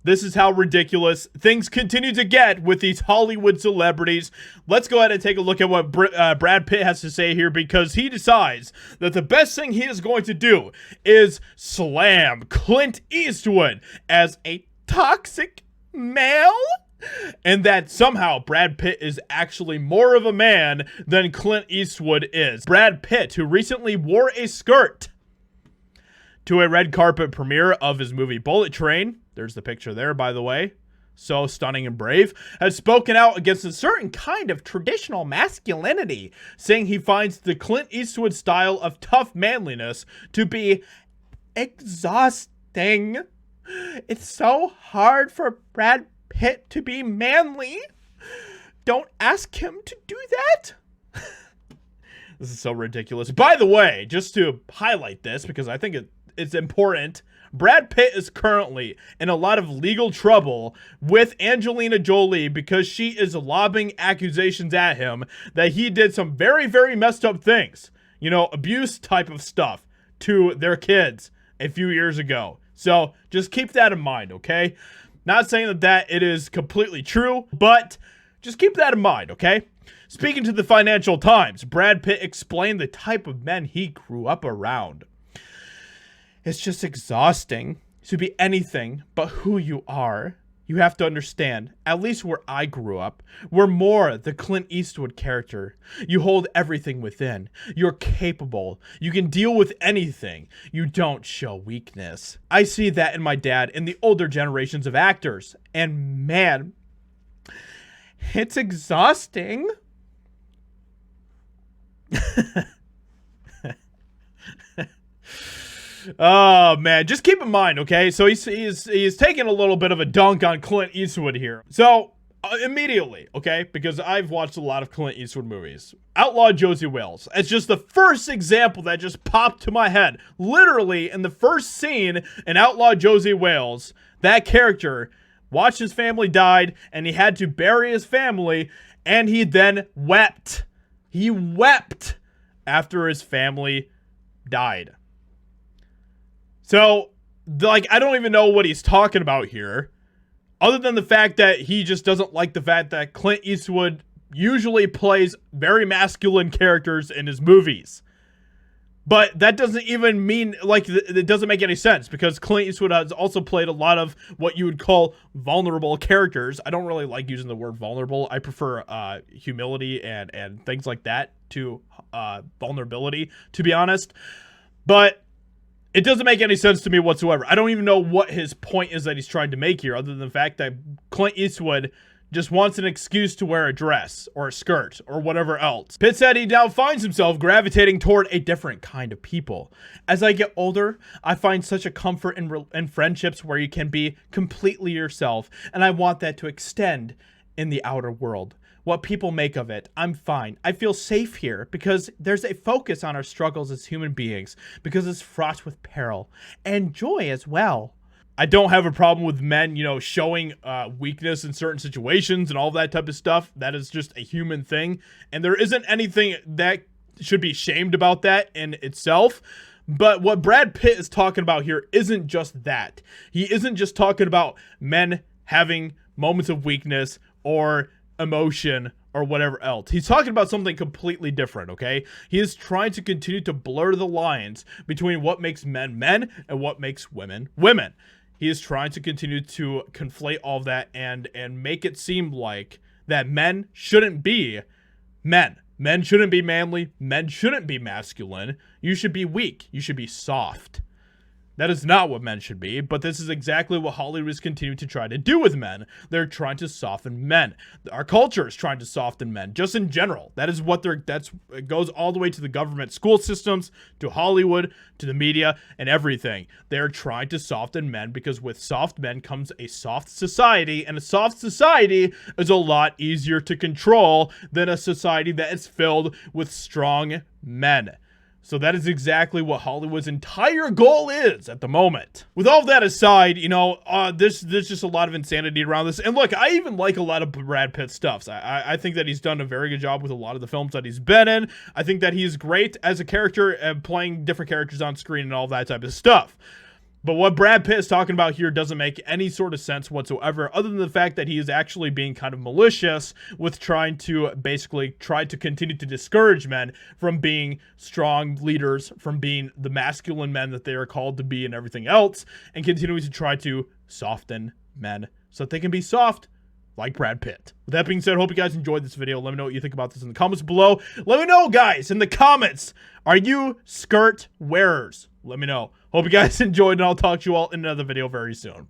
This is how ridiculous things continue to get with these Hollywood celebrities. Let's go ahead and take a look at what Brad Pitt has to say here, because he decides that the best thing he is going to do is slam Clint Eastwood as a toxic male, and that somehow Brad Pitt is actually more of a man than Clint Eastwood is. Brad Pitt, who recently wore a skirt to a red carpet premiere of his movie Bullet Train, there's the picture there, by the way, so stunning and brave, has spoken out against a certain kind of traditional masculinity, saying he finds the Clint Eastwood style of tough manliness to be exhausting. It's so hard for Brad Pitt to be manly. Don't ask him to do that. This is so ridiculous. By the way, just to highlight this, because I think it's important, Brad Pitt is currently in a lot of legal trouble with Angelina Jolie because she is lobbing accusations at him that he did some very, very messed up things. You know, abuse type of stuff to their kids a few years ago. So just keep that in mind, okay? Not saying that it is completely true, but just keep that in mind, okay? Speaking to the Financial Times, Brad Pitt explained the type of men he grew up around. It's just exhausting to be anything but who you are. You have to understand, at least where I grew up, we're more the Clint Eastwood character. You hold everything within. You're capable. You can deal with anything. You don't show weakness. I see that in my dad and the older generations of actors. And man, it's exhausting. Oh man, just keep in mind, okay? So he's taking a little bit of a dunk on Clint Eastwood here. So immediately, okay, because I've watched a lot of Clint Eastwood movies. Outlaw Josie Wales. It's just the first example that just popped to my head. Literally, in the first scene in Outlaw Josie Wales, that character watched his family died, and he had to bury his family, and he then wept. He wept after his family died. So, like, I don't even know what he's talking about here, other than the fact that he just doesn't like the fact that Clint Eastwood usually plays very masculine characters in his movies. But that doesn't even mean, like, it doesn't make any sense, because Clint Eastwood has also played a lot of what you would call vulnerable characters. I don't really like using the word vulnerable. I prefer humility and things like that to vulnerability, to be honest. But it doesn't make any sense to me whatsoever. I don't even know what his point is that he's trying to make here, other than the fact that Clint Eastwood just wants an excuse to wear a dress or a skirt or whatever else. Pitt said he now finds himself gravitating toward a different kind of people. As I get older, I find such a comfort in friendships where you can be completely yourself, and I want that to extend in the outer world. What people make of it, I'm fine. I feel safe here because there's a focus on our struggles as human beings, because it's fraught with peril and joy as well. I don't have a problem with men, you know, showing weakness in certain situations and all that type of stuff. That is just a human thing. And there isn't anything that should be shamed about that in itself. But what Brad Pitt is talking about here isn't just that. He isn't just talking about men having moments of weakness or emotion or whatever else. He's talking about something completely different, okay? He is trying to continue to blur the lines between what makes men men and what makes women women. He is trying to continue to conflate all of that and make it seem like that men shouldn't be men. Men shouldn't be manly. Men shouldn't be masculine. You should be weak. You should be soft. That is not what men should be, but this is exactly what Hollywood is continuing to try to do with men. They're trying to soften men. Our culture is trying to soften men, just in general. That is what it goes all the way to the government school systems, to Hollywood, to the media, and everything. They're trying to soften men because with soft men comes a soft society, and a soft society is a lot easier to control than a society that is filled with strong men. So that is exactly what Hollywood's entire goal is at the moment. With all of that aside, you know, there's just a lot of insanity around this. And look, I even like a lot of Brad Pitt stuff. I think that he's done a very good job with a lot of the films that he's been in. I think that he's great as a character, playing different characters on screen and all that type of stuff. But what Brad Pitt is talking about here doesn't make any sort of sense whatsoever, other than the fact that he is actually being kind of malicious with trying to basically try to continue to discourage men from being strong leaders, from being the masculine men that they are called to be and everything else, and continuing to try to soften men so that they can be soft like Brad Pitt. With that being said, I hope you guys enjoyed this video. Let me know what you think about this in the comments below. Let me know, guys, in the comments, are you skirt wearers? Let me know. Hope you guys enjoyed, and I'll talk to you all in another video very soon.